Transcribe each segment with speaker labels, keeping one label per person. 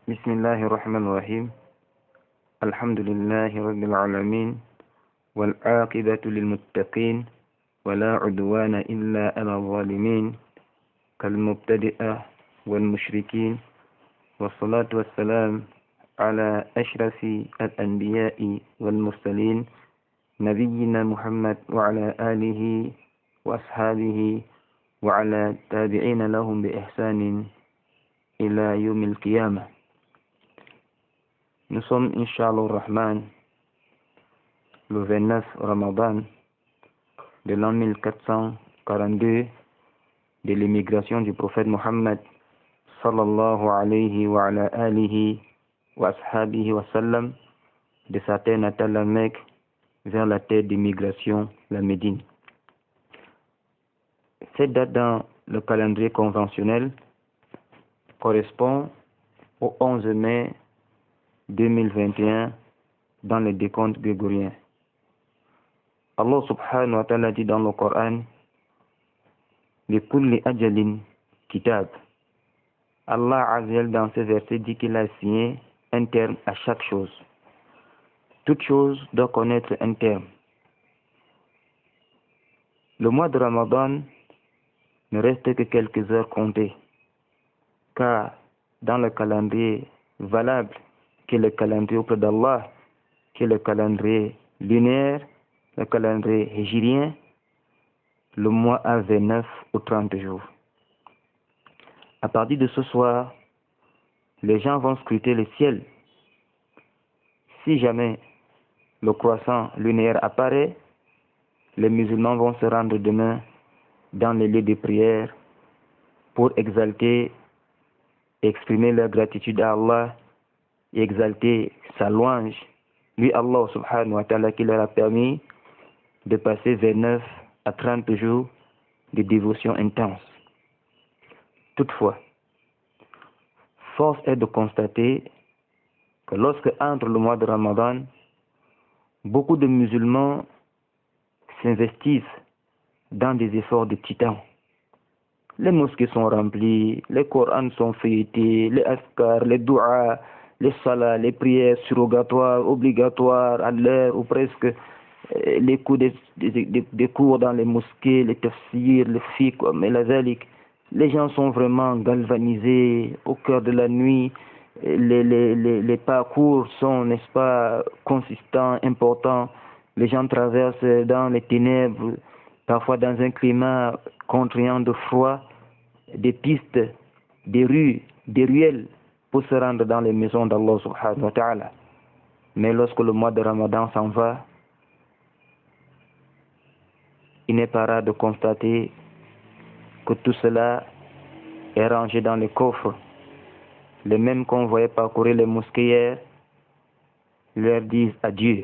Speaker 1: بسم الله الرحمن الرحيم الحمد لله رب العالمين والعاقبة للمتقين ولا عدوان إلا على الظالمين كالمبتدئة والمشركين والصلاة والسلام على أشرف الأنبياء والمرسلين نبينا محمد وعلى آله وأصحابه وعلى تابعين لهم بإحسان إلى يوم القيامة. Nous sommes, Inch'Allah Rahman, le 29 Ramadan de l'an 1442 de l'émigration du prophète Mohammed sallallahu alayhi wa ala alihi wa ashabihi wa sallam de sa terre natale la Mecque vers la terre d'immigration, la Médine. Cette date dans le calendrier conventionnel correspond au 11 mai 2021 dans le décompte grégorien. Allah subhanahu wa ta'ala dit dans le Coran لِكُلِّ أَجَلٍ kitab. Allah Azzal dans ce verset dit qu'il a signé un terme à chaque chose. Toute chose doit connaître un terme. Le mois de Ramadan ne reste que quelques heures comptées, car dans le calendrier valable qui est le calendrier auprès d'Allah, qui est le calendrier lunaire, le calendrier hégirien, le mois a 29 ou 30 jours. À partir de ce soir, les gens vont scruter le ciel. Si jamais le croissant lunaire apparaît, les musulmans vont se rendre demain dans les lieux de prière pour exalter et exprimer leur gratitude à Allah et exalter sa louange, lui Allah subhanahu wa ta'ala qui leur a permis de passer 29 à 30 jours de dévotion intense. Toutefois, force est de constater que lorsque entre le mois de Ramadan, beaucoup de musulmans s'investissent dans des efforts de titans. Les mosquées sont remplies, les Corans sont feuilletés, les askars, les douas, les salas, les prières surrogatoires, obligatoires, à l'heure ou presque, les cours des cours dans les mosquées, les tafsirs, les fiqh, mais la zalik. Les gens sont vraiment galvanisés au cœur de la nuit. Les parcours sont, n'est-ce pas, consistants, importants. Les gens traversent dans les ténèbres, parfois dans un climat contraignant de froid, des pistes, des rues, des ruelles pour se rendre dans les maisons d'Allah subhanahu wa ta'ala. Mais lorsque le mois de Ramadan s'en va, il n'est pas rare de constater que tout cela est rangé dans les coffres. Les mêmes qu'on voyait parcourir les mosquées hier leur disent adieu.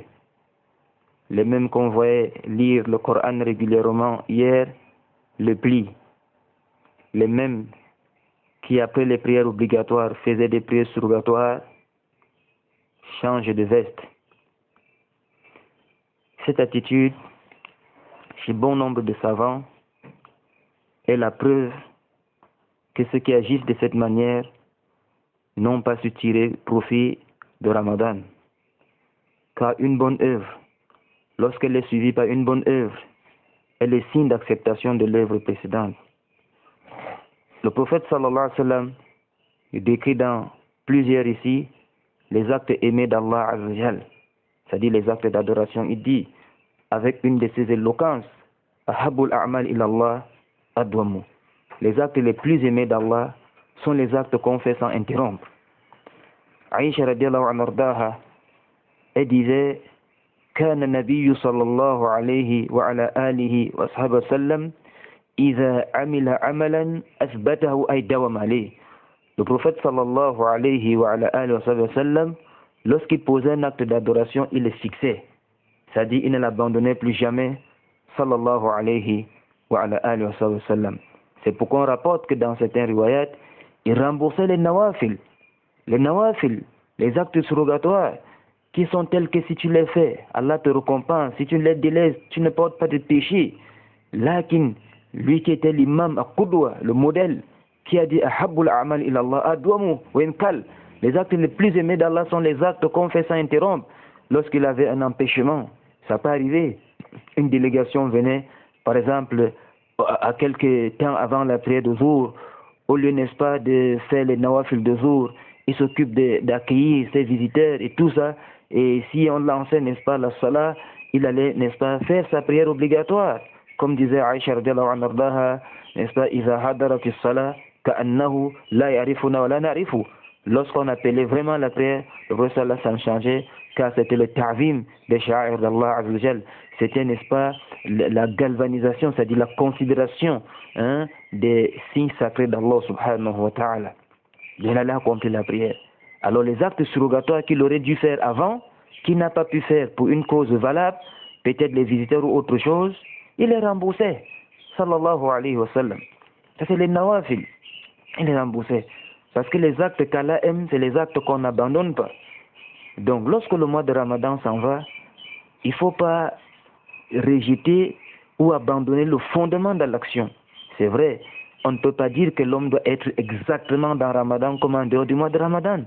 Speaker 1: Les mêmes qu'on voyait lire le Coran régulièrement hier le plient. Les mêmes qui, après les prières obligatoires, faisaient des prières surrogatoires, changent de veste. Cette attitude, chez bon nombre de savants, est la preuve que ceux qui agissent de cette manière n'ont pas su tirer profit de Ramadan. Car une bonne œuvre, lorsqu'elle est suivie par une bonne œuvre, elle est signe d'acceptation de l'œuvre précédente. Le prophète sallallahu alayhi wa sallam décrit dans plusieurs récits les actes aimés d'Allah azza wa jal, c'est-à-dire les actes d'adoration. Il dit avec une de ses éloquences, ahabul a'mal ilallah adwamu. Les actes les plus aimés d'Allah sont les actes qu'on fait sans interrompre. Aïcha radiallahu anha, elle disait كان النبي صلى الله عليه وعلى آله وصحبه وسلم إذا عمل عملا أثبته أي دوام عليه. Le prophète sallallahu alayhi wa ala alihi wa sallam, lorsqu'il posait un acte d'adoration, il le fixait. C'est-à-dire, il ne l'abandonnait plus jamais, sallallahu alayhi wa ala alihi wa sallam. C'est pourquoi on rapporte que dans certains riwayat, il remboursait les nawafil. Les nawafil, les actes surrogatoires, qui sont tels que si tu les fais, Allah te récompense. Si tu les délaisses, tu ne portes pas de péché. Lakin, lui qui était l'imam à Qudwa, le modèle, qui a dit ahabbul a'mal ila Allah adwamu wa in kal, Les actes les plus aimés d'Allah sont les actes qu'on fait sans interrompre. Lorsqu'il avait un empêchement, ça peut arriver. Une délégation venait, par exemple, à quelques temps avant la prière de jour, au lieu, n'est-ce pas, de faire les nawafil de jour, il s'occupe d'accueillir ses visiteurs et tout ça. Et si on lançait, n'est-ce pas, la salat, il allait, n'est-ce pas, faire sa prière obligatoire. Comme disait Aïcha radiallahu anha, n'est-ce pas, إِذَا حَضَرَتِ الصَّلَاةِ كَأَنَّهُ لَا يَعْرِفُنَا وَلَا نَعْرِفُ. Lorsqu'on appelait vraiment la prière, le prophète sallallahu alayhi wa sallam changeait, car c'était le ta'vim des sha'ir d'Allah azza wa jal. C'était, n'est-ce pas, la galvanisation, c'est-à-dire la considération des signes sacrés d'Allah subhanahu wa ta'ala. Il allait accomplir la prière. Alors les actes surrogatoires qu'il aurait dû faire avant, qu'il n'a pas pu faire pour une cause valable, peut-être les visiteurs ou autre chose, il est remboursé. Sallallahu alayhi wa sallam. Ça c'est les nawafil. Il est remboursé. Parce que les actes qu'Allah aime, c'est les actes qu'on n'abandonne pas. Donc lorsque le mois de Ramadan s'en va, il ne faut pas rejeter ou abandonner le fondement de l'action. C'est vrai, on ne peut pas dire que l'homme doit être exactement dans Ramadan comme en dehors du mois de Ramadan.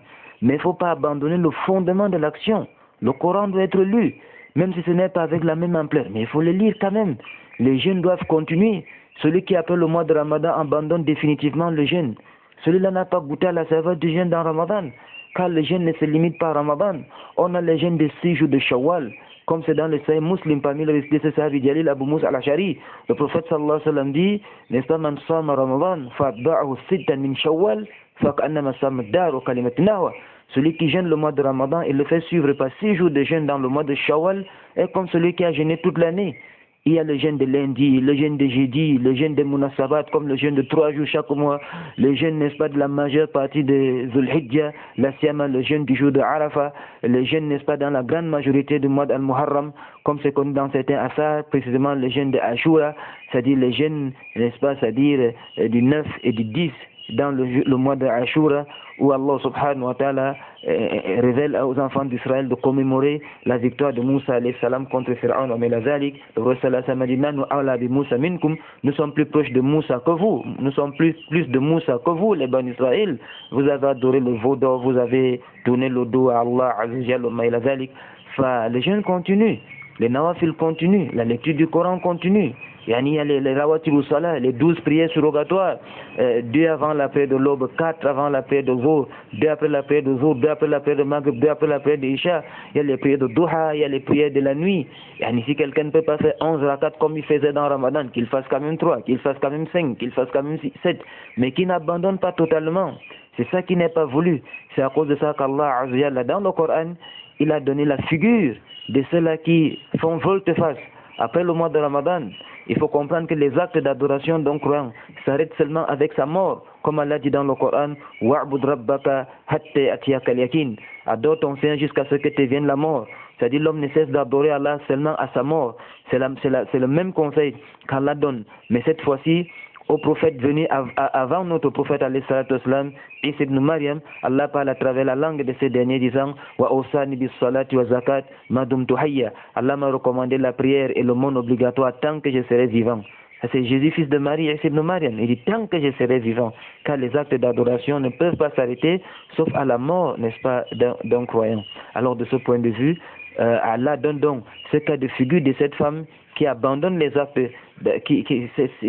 Speaker 1: Mais il ne faut pas abandonner le fondement de l'action. Le Coran doit être lu, même si ce n'est pas avec la même ampleur. Mais il faut le lire quand même. Les jeûnes doivent continuer. Celui qui appelle le mois de Ramadan abandonne définitivement le jeûne. Celui-là n'a pas goûté à la saveur du jeûne dans Ramadan. Car le jeûne ne se limite pas à Ramadan. On a les jeûnes de 6 jours de Shawwal. Comme c'est dans le Sahih Muslim, parmi les récités, c'est Sahabi Jalil Abu Moussa al-Ashari. Le prophète sallallahu alayhi wa sallam dit, n'est-ce pas, man sama Ramadan, fa'atba'ahu sittan min Shawwal, fa'ka'annama sama ad-dar wa kalimat nahwa. Celui qui jeûne le mois de Ramadan, il le fait suivre par 6 jours de jeûne dans le mois de Shawwal, est comme celui qui a jeûné toute l'année. Il y a le jeûne de lundi, le jeûne de jeudi, le jeûne de Munasabat, comme le jeûne de 3 jours chaque mois, le jeûne, n'est-ce pas, de la majeure partie de Zulhijjah, la Siyama, le jeûne du jour de Arafah, le jeûne, n'est-ce pas, dans la grande majorité du mois d'Al-Muharram, comme c'est connu dans certains asars, précisément le jeûne de Ashura, c'est-à-dire le jeûne, n'est-ce pas, c'est-à-dire du 9 et du 10 dans le mois de Ashura, où Allah subhanahu wa ta'ala révèle aux enfants d'Israël de commémorer la victoire de Moussa alayhi salam contre Pharaon wa Melazalik. Le prophète sallallahu alayhi wa sallam, nous sommes plus proches de Moussa que vous, nous sommes plus de Moussa que vous, les bans Israël. Vous avez adoré le veau d'or, vous avez tourné le dos à Allah azza wa Melazalik. Les jeûnes continuent, les nawafil continuent, la lecture du Coran continue. Il y a les rawatir ou salah, les 12 prières surrogatoires, 2 avant la prière de l'aube, 4 avant la prière de Zohr, 2 après la prière de Zohr, 2 après la prière de Maghrib, 2 après la prière de Isha. Il y a les prières de Duha, il y a les prières de la nuit. Si quelqu'un ne peut pas faire 11 rakats comme il faisait dans Ramadan, qu'il fasse quand même 3, qu'il fasse quand même 5, qu'il fasse quand même 7, mais qu'il n'abandonne pas totalement. C'est ça qui n'est pas voulu. C'est à cause de ça qu'Allah Azza wa Jalla, dans le Coran, il a donné la figure de ceux-là qui font volte-face après le mois de Ramadan. Il faut comprendre que les actes d'adoration d'un croyant s'arrêtent seulement avec sa mort. Comme Allah dit dans le Coran, wa'bud rabbaka hatta ya'tiyaka al-yaqin. Adore ton Seigneur jusqu'à ce que te vienne la mort. C'est-à-dire l'homme ne cesse d'adorer Allah seulement à sa mort. C'est le même conseil qu'Allah donne. Mais cette fois-ci, au prophète venu avant notre prophète alayhi salatu wassalam, Isa ibn Maryam, Allah parle à travers la langue de ces derniers disant wa awsani bis salati wa zakat ma dumtu hayya. Allah m'a recommandé la prière et le monde obligatoire tant que je serai vivant. C'est Jésus fils de Marie, Isa ibn Maryam. Il dit tant que je serai vivant, car les actes d'adoration ne peuvent pas s'arrêter sauf à la mort, n'est-ce pas, d'un croyant. Alors de ce point de vue, Allah donne donc ce cas de figure de cette femme qui abandonne les actes,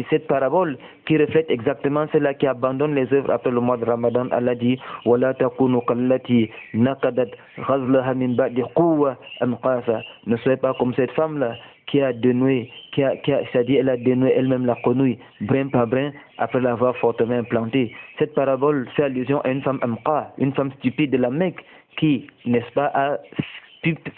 Speaker 1: cette parabole qui reflète exactement celle-là qui abandonne les œuvres après le mois de Ramadan. Allah dit وَلَا تَكُونُوا كَالَّتِي نَقَدَتْ غَزْلَهَا مِنْ بَعْدِ قُوَّةٍ أَنْقَاثًا. Ne soyez pas comme cette femme-là qui a dénoué, c'est-à-dire elle a dénoué elle-même la quenouille, brin par brin, après l'avoir fortement implantée. Cette parabole fait allusion à une femme amqa, une femme stupide de la Mecque, qui, n'est-ce pas, a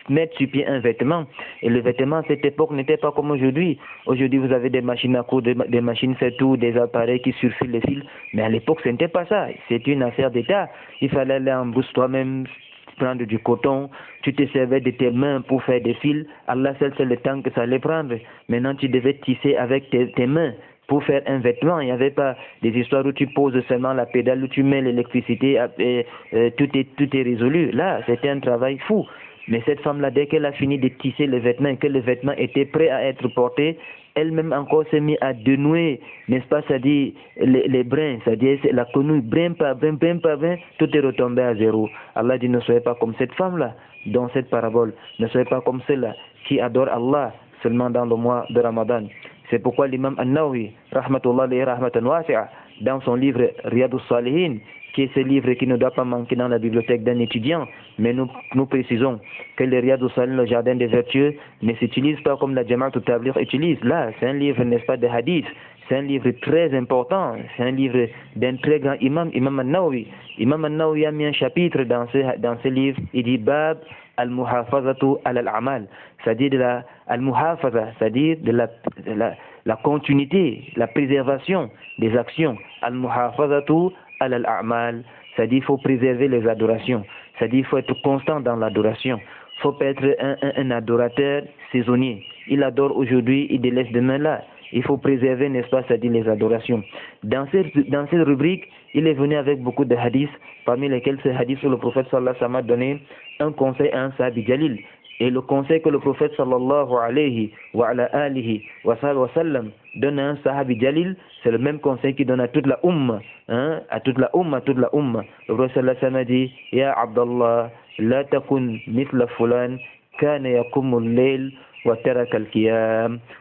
Speaker 1: mettre sur pied un vêtement. Et le vêtement à cette époque n'était pas comme aujourd'hui. Aujourd'hui, vous avez des machines à coudre, des machines fait tout, des appareils qui surfilent les fils. Mais à l'époque, ce n'était pas ça. C'était une affaire d'État. Il fallait aller en brousse toi-même, prendre du coton. Tu te servais de tes mains pour faire des fils. Allah seul sait le temps que ça allait prendre. Maintenant, tu devais tisser avec tes mains. Pour faire un vêtement, il n'y avait pas des histoires où tu poses seulement la pédale, où tu mets l'électricité, et tout est résolu. Là, c'était un travail fou. Mais cette femme-là, dès qu'elle a fini de tisser les vêtements et que les vêtements étaient prêts à être portés, elle-même encore s'est mise à dénouer, n'est-ce pas, c'est-à-dire les brins, c'est-à-dire la quenouille, brin par brin, tout est retombé à zéro. Allah dit, ne soyez pas comme cette femme-là, dans cette parabole, ne soyez pas comme celle-là qui adore Allah seulement dans le mois de Ramadan. C'est pourquoi l'imam An-Nawawi, rahmatullah alayhi rahmatan wasi'a, dans son livre Riyadus Salihin, qui est ce livre qui ne doit pas manquer dans la bibliothèque d'un étudiant, mais nous précisons que le Riyadus Salihin, le jardin des vertueux, ne s'utilise pas comme la Jama'at al-Tabligh utilise. Là, c'est un livre, n'est-ce pas, de hadith. C'est un livre très important. C'est un livre d'un très grand imam, Imam An-Nawawi. Imam An-Nawawi a mis un chapitre dans ce livre. Il dit Bab al-muhafazatu al-amal, c'est-à-dire de la al-muhafaza, c'est-à-dire de la continuité, la préservation des actions. Al-muhafazatu al-amal, c'est-à-dire il faut préserver les adorations. C'est-à-dire il faut être constant dans l'adoration. Il ne faut pas être un adorateur saisonnier. Il adore aujourd'hui, il délaisse demain là. Il faut préserver, n'est-ce pas, c'est-à-dire les adorations. Dans cette rubrique, il est venu avec beaucoup de hadiths, parmi lesquels ces hadiths où le prophète sallallahu alayhi wa sallam a donné un conseil à un sahabi jalil. Et le conseil que le prophète sallallahu alayhi wa sallam donne à un sahabi jalil, c'est le même conseil qu'il donne à toute la umma. Hein, à toute la umma. Le prophète sallallahu alayhi wa sallam a dit, Ya Abdallah, la takun mithla fulan, kana yakumul layl,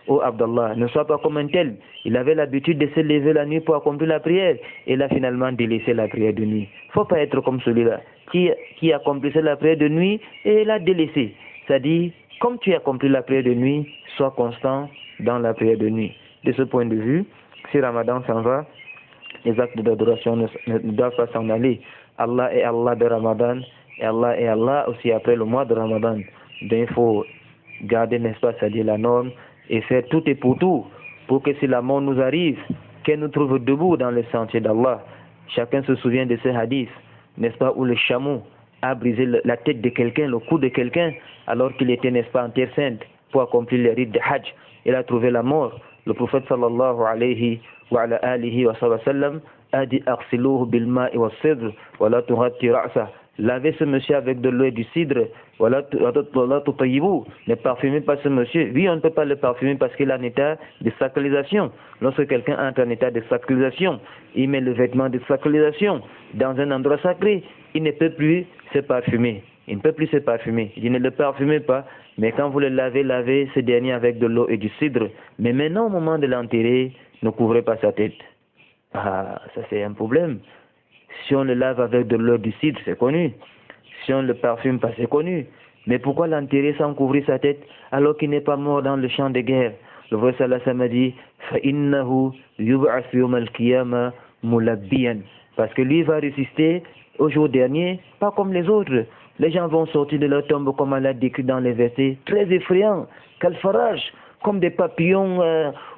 Speaker 1: Oh Abdallah, ne sois pas comme un tel. Il avait l'habitude de se lever la nuit pour accomplir la prière. Et il a finalement délaissé la prière de nuit. Il ne faut pas être comme celui-là qui accomplissait la prière de nuit et l'a délaissé. C'est-à-dire, comme tu as accompli la prière de nuit, sois constant dans la prière de nuit. De ce point de vue, si Ramadan s'en va, les actes d'adoration ne doivent pas s'en aller. Allah est Allah de Ramadan et Allah est Allah aussi après le mois de Ramadan. Donc il faut garder, n'est-ce pas, c'est-à-dire la norme, et faire tout et pour que si la mort nous arrive, qu'elle nous trouve debout dans le sentier d'Allah. Chacun se souvient de ce hadith, n'est-ce pas, où le chameau a brisé la tête de quelqu'un, le cou de quelqu'un, alors qu'il était, n'est-ce pas, en terre sainte, pour accomplir les rites de Hajj. Il a trouvé la mort. Le prophète sallallahu alayhi wa sallam a dit, Arsiluhu bil ma'i wa sidr, wa la tughatti ra'sa. Lavez ce monsieur avec de l'eau et du cidre. Ne parfumez pas ce monsieur. Oui, on ne peut pas le parfumer parce qu'il est en état de sacralisation. Lorsque quelqu'un entre en état de sacralisation, il met le vêtement de sacralisation dans un endroit sacré, il ne peut plus se parfumer. Il ne peut plus se parfumer. Il ne le parfumez pas, mais quand vous le lavez ce dernier avec de l'eau et du cidre. Mais maintenant, au moment de l'enterrer, ne couvrez pas sa tête. Ah, ça c'est un problème. Si on le lave avec de l'eau du cidre, c'est connu. Si on ne le parfume pas, c'est connu. Mais pourquoi l'enterrer sans couvrir sa tête alors qu'il n'est pas mort dans le champ de guerre? Le prophète sallallahu alayhi wa sallam a dit فَإِنَّهُ يُبْعَثُ يَوْمَ الْقِيَامَةِ مُلَبِّيًا. Parce que lui va résister au jour dernier, pas comme les autres. Les gens vont sortir de leur tombe, comme Allah décrit dans les versets, très effrayants, kalfaraj, comme des papillons,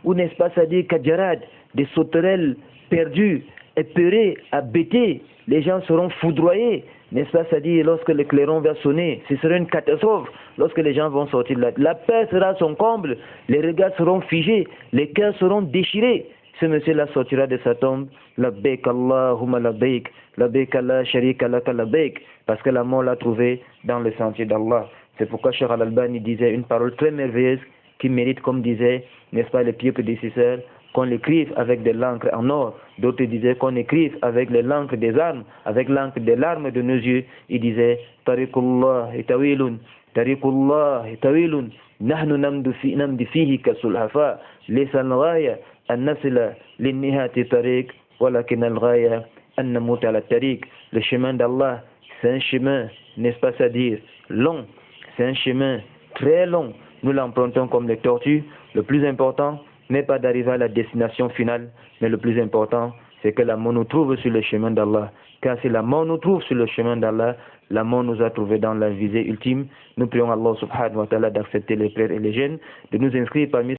Speaker 1: ou n'est-ce pas, c'est-à-dire kadjarad, des sauterelles perdues, épeurées, abattées. Les gens seront foudroyés, n'est-ce pas, c'est-à-dire lorsque le clairon va sonner, ce sera une catastrophe lorsque les gens vont sortir de là. La peur sera son comble, les regards seront figés, les cœurs seront déchirés. Ce monsieur-là sortira de sa tombe, labbaik Allahumma labbaik, labbaik la sharika laka labbaik, parce que la mort l'a trouvé dans le sentier d'Allah. C'est pourquoi Cheikh Al-Albani disait une parole très merveilleuse qui mérite, comme disait, n'est-ce pas, les pieux prédécesseurs, qu'on l'écrive avec de l'encre en or. D'autres disaient qu'on écrive avec l'encre des armes, avec l'encre des larmes de nos yeux. Il disait Tariqullah tawilun, Tariqullah tawilun, nahnu namdu fihi kasulhafa, laysa al-ghaya an nasila linnihati tariq, walakin al-ghaya an namut ala tariq. Le chemin d'Allah, c'est un chemin, n'est-ce pas, c'est-à-dire long, c'est un chemin très long. Nous l'empruntons comme les tortues. Le plus important n'est pas d'arriver à la destination finale, mais le plus important, c'est que la mort nous trouve sur le chemin d'Allah. Car si la mort nous trouve sur le chemin d'Allah, la mort nous a trouvé dans la visée ultime. Nous prions Allah subhanahu wa ta'ala d'accepter les prières et les jeûnes, de nous inscrire parmi